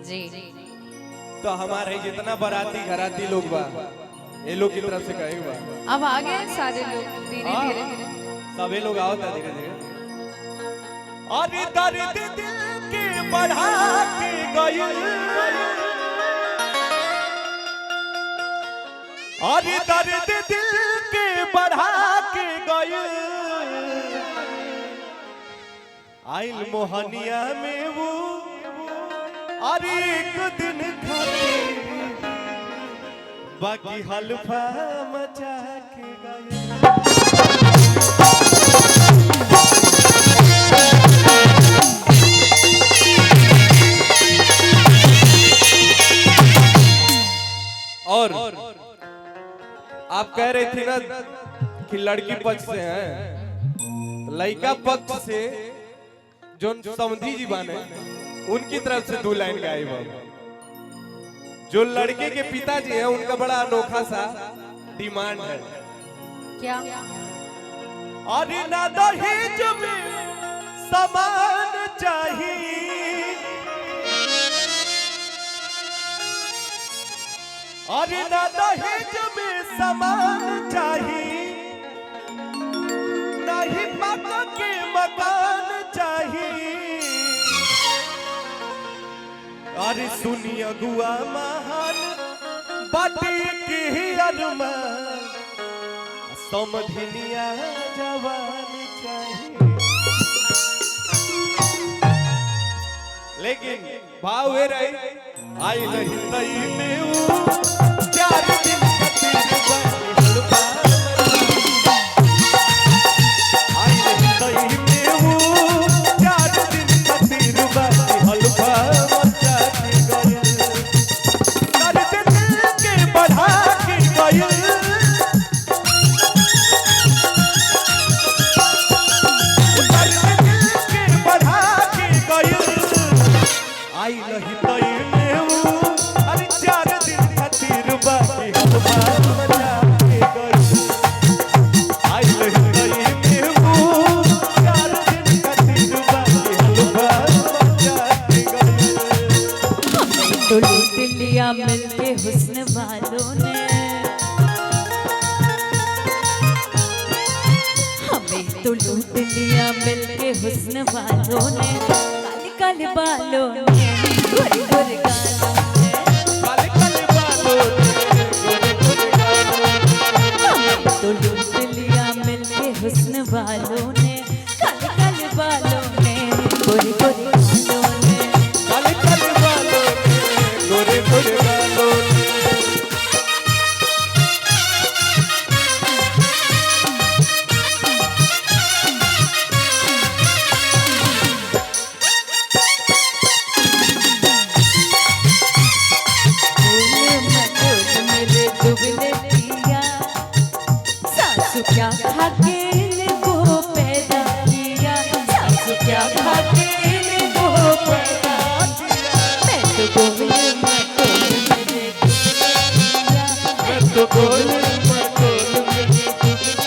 जी। तो हमारे जितना बाराती घराती लोग बा ये लोग की तरफ से कहे बा। अब आ गए सारे लोग धीरे धीरे। सभी लोग आओ था धीरे धीरे। और दर्द दिल के बढ़ा के गई, और दर्द दिल के बढ़ा के गई, आइल मोहनिया में वो और एक दिन खातिर बाकी हल्फा मचा के गई। और आप कह रहे थे ना कि लड़की पक्ष से हैं, लड़का पक्ष से जो समधी जी बने उनकी तरफ से 2 लाइन गाई बाबा। जो लड़के के पिताजी हैं उनका बड़ा अनोखा सा डिमांड है। क्या? और ना दहेज में सामान चाहिए, और ना दहेज में सामान चाहिए, नहीं पापा के मकान चाहिए। अरे सुनी अगुआ महान बाटी की अरमान, समधिनिया जवान चाहिए। लेकिन भाव है रही आई नहीं तई में वो 4 दिन खातिर बाकी हल्फा आई नहीं तई में वो 4 दिन खातिर बाकी हल्फा मचा के गई, दर्द दिल के बढ़ा के गई, दर्द दिल के बढ़ा के गई, आई नहीं तई में वो अरे 4 दिन खातिर बाकी हल्फा मचा के गई, आई नहीं तई में वो 4 दिन खातिर बाकी हल्फा मचा के गई। तो लूट लिया मिलके हुस्न वालों ने, हमें तो लूट लिया मिलके हुस्न वालों ने, काले काले बालों ने, गोरे गोरे गालों ने, काले काले बालों ने, गोरे गोरे गालों ने, हमें तो लूट लिया मिलके हुस्न वालों ने, काले काले बालों ने, गोरे गोरे गालों ने। काले काले बालों ने, गोरे गोरे गालों ने। सासू क्या खाके इनको पैदा किया, सासू क्या खाके इनको पैदा किया, मैं तो गोल मटोल मेरे दुबले, मैं तो गोल मटोल मेरे दुबले।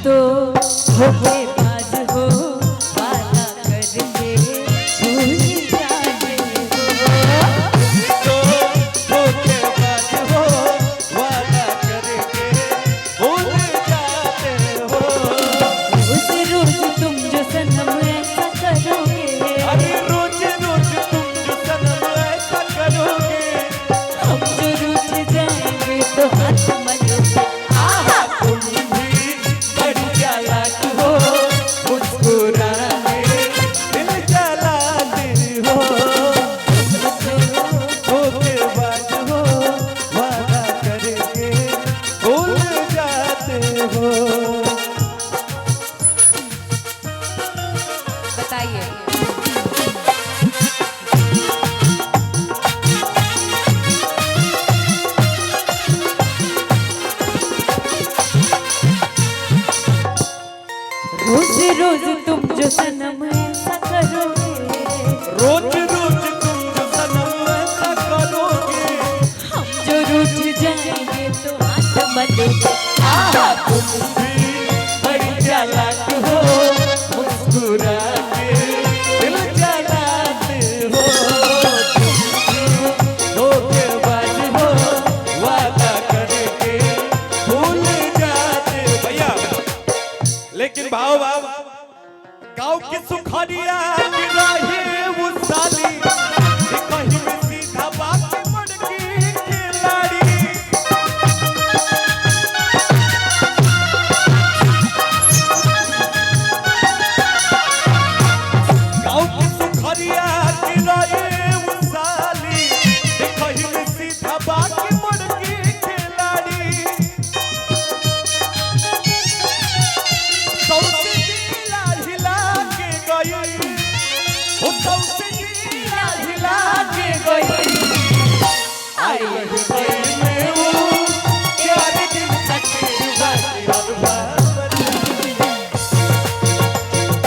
तो धोखेबाज हो, वादा करके भूल जाते हो, तो धोखेबाज हो, वादा करके भूल जाते हो। रोज रोज तुम जो सनम ऐसा करोगे, अरे रोज रोज तुम जो सनम ऐसा करोगे, हम जो रूठ जाएंगे तो हाथ मलोगे। आहा तुम भी बड़ी चालाक हो, मुस्कुराने दिल जलाते हो। धोखेबाज हो, वादा करके भूल जाते हो। बताइए। रोज रोज तुम जो सनम ऐसा करोगे, रोज रोज तुम जो सनम ऐसा करोगे, हम जो रूठ जाएंगे तो हाथ मलेंगे। तुम भी बड़ी चालाक हो, मुस्कुरा के दिल जलाते हो। तुम भी धोखेबाज हो, वादा करके भूल जाते हो। भैया लेकिन भाव गाँव की सुखरिया की राहे वो साली, कहीं में सीधा बात मड़की खिलाड़ी। गाँव की सुखरिया की राहे वो साली, कहीं में सीधा बात मड़की खिलाड़ी। सौसे हिला हिला के गई, वो सौसे हिला हिला के गई। आई लही गई में वो प्यार दिन तक बाकी हलवा बनी।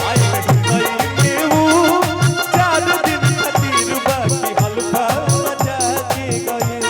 आई लही गई में वो प्यार दिन खातिर बाकी हलवा बजा के गई।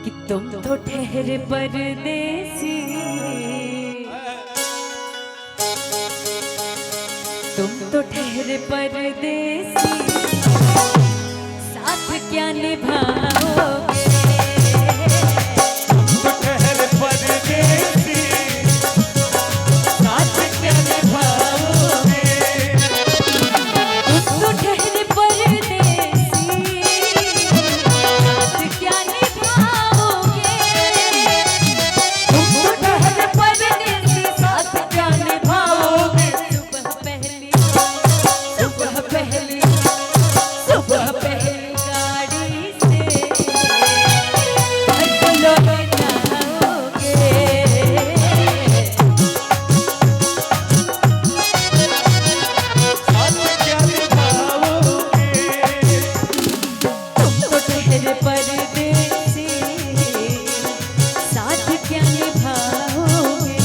कि तुम तो ठहरे परदेसी, तुम तो ठहरे परदेसी, साथ क्या निभाओगे। ठहरे परदेसी, साथ क्या निभाओगे। तुम तो ठहरे परदेसी, साथ क्या निभाओगे। तुम तो ठहरे परदेसी, साथ क्या निभाओगे। सुबह पहली गाड़ी से निकलो जाओगे। साथ क्या निभाओगे। तुम तो ठहरे परदेसी, साथ क्या निभाओगे।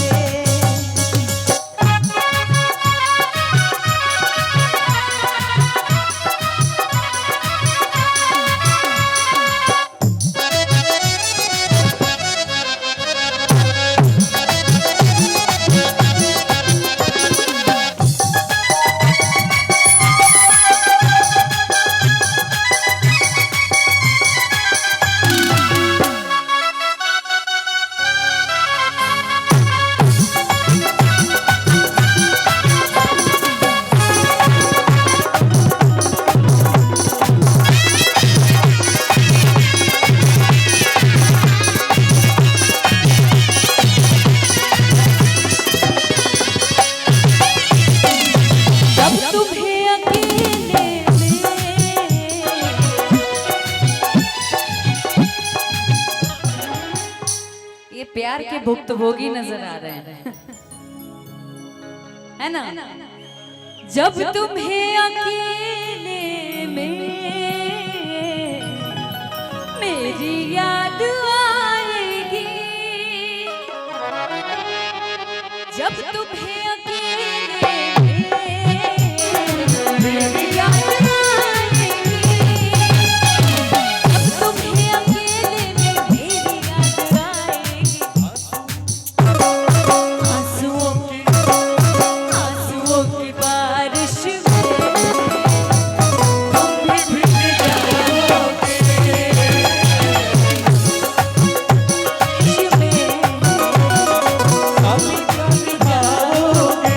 ये प्यार के भुक्तभोगी नजर आ रहे हैं, है ना। जब तुम्हें अकेले में मेरी याद आएगी, जब तुम्हें अकेले में मेरी याद आएगी, जब तुम्हें अकेले में मेरी याद आएगी। आंसुओं की बारिश में तुम भी भीग जाओगे। साथ क्या निभाओगे।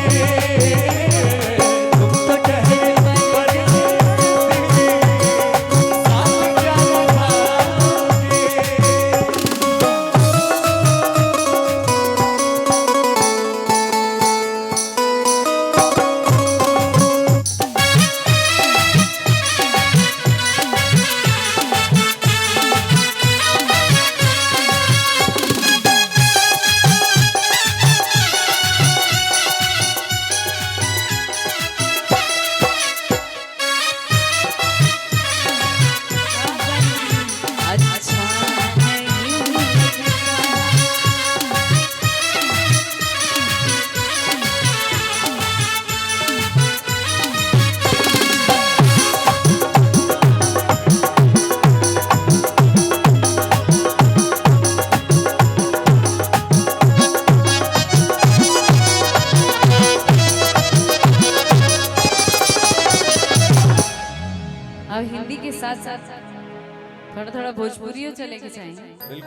साथ साथ थोड़ा थोड़ा भोजपुरियो चले के चाहिए।